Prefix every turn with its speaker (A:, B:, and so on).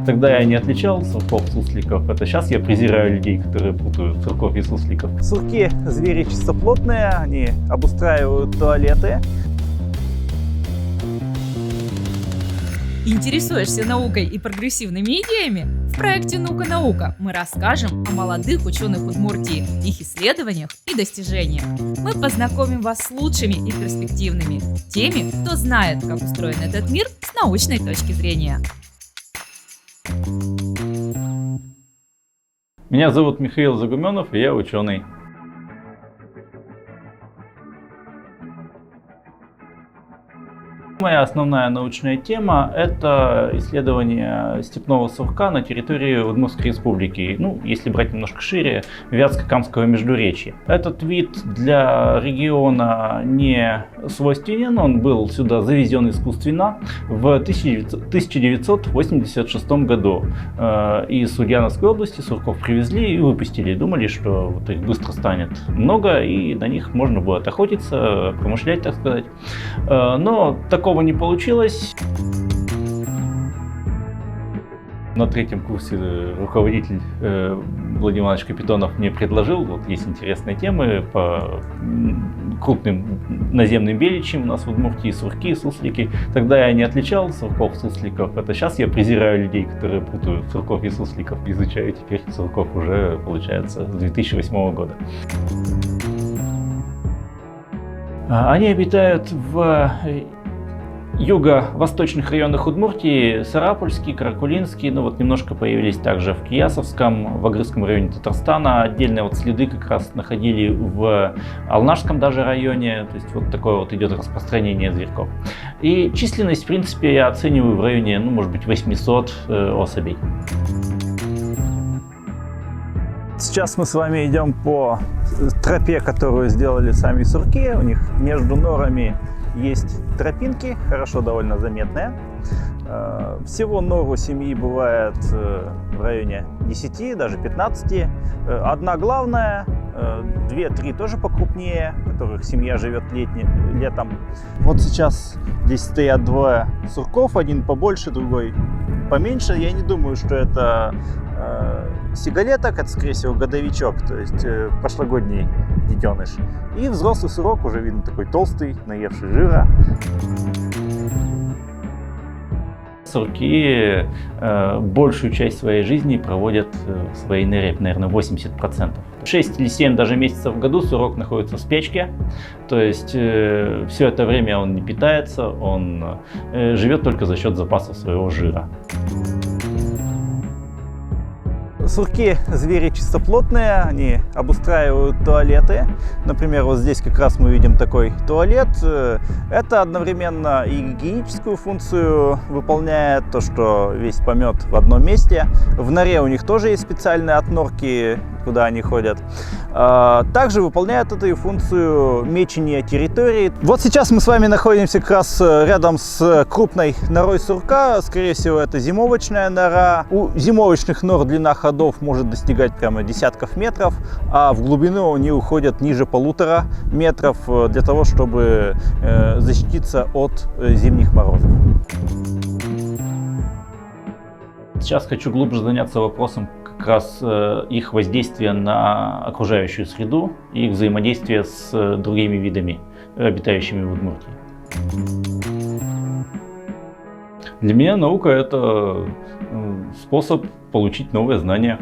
A: Тогда я не отличал сурков, сусликов. Это сейчас я презираю людей, которые путают сурков и сусликов.
B: Сурки – звери чистоплотные, они обустраивают туалеты.
C: Интересуешься наукой и прогрессивными идеями? В проекте «Наука-наука» мы расскажем о молодых ученых Удмуртии, их исследованиях и достижениях. Мы познакомим вас с лучшими и перспективными, теми, кто знает, как устроен этот мир с научной точки зрения.
A: Меня зовут Михаил Загуменов, и я ученый. Моя основная научная тема – это исследование степного сурка на территории Удмуртской республики. Если брать немножко шире, Вятско-Камского междуречья. Этот вид для региона не свойственен, он был сюда завезен искусственно в 1986 году. Из Ульяновской области сурков привезли и выпустили. Думали, что их быстро станет много, и на них можно будет охотиться, промышлять, так сказать. Но такого не получилось. На третьем курсе руководитель Владимир Иванович Капитонов мне предложил, есть интересные темы по крупным наземным беличьим у нас в Удмуртии, сурки, суслики. Тогда я не отличал сурков, сусликов. Это сейчас я презираю людей, которые путают сурков и сусликов. Изучаю теперь сурков уже, получается, с 2008 года. Они обитают в юго-восточных районах Удмуртии, Сарапульский, Каракулинский, немножко появились также в Киясовском, в Агрызском районе Татарстана. Отдельные следы как раз находили в Алнашском даже районе, то есть такое идет распространение зверьков. И численность, в принципе, я оцениваю в районе, может быть, 800 особей.
B: Сейчас мы с вами идем по тропе, которую сделали сами сурки. У них между норами есть тропинки, хорошо довольно заметные. Всего нор у семьи бывает в районе 10, даже 15. Одна главная, 2-3 тоже покрупнее, в которых семья живет летом. Вот сейчас здесь стоят двое сурков, один побольше, другой поменьше. Я не думаю, что это сигалеток, это скорее всего годовичок, то есть прошлогодний детеныш. И взрослый сурок уже видно такой толстый, наевший жира.
A: Сурки большую часть своей жизни проводят в своей норе, наверное, 80%. 6 или 7 даже месяцев в году сурок находится в спячке, то есть все это время он не питается, он живет только за счет запасов своего жира.
B: Сурки – звери чистоплотные, они обустраивают туалеты. Например, вот здесь как раз мы видим такой туалет. Это одновременно и гигиеническую функцию выполняет, то, что весь помет в одном месте. В норе у них тоже есть специальные отнорки, куда они ходят. Также выполняет эту функцию мечения территории. Вот сейчас мы с вами находимся как раз рядом с крупной норой сурка. Скорее всего, это зимовочная нора. У зимовочных нор длина ходов может достигать прямо десятков метров, а в глубину они уходят ниже 1,5 метров для того, чтобы защититься от зимних морозов.
A: Сейчас хочу глубже заняться вопросом как раз их воздействия на окружающую среду и их взаимодействия с другими видами, обитающими в Удмуртии. Для меня наука – это способ получить новые знания.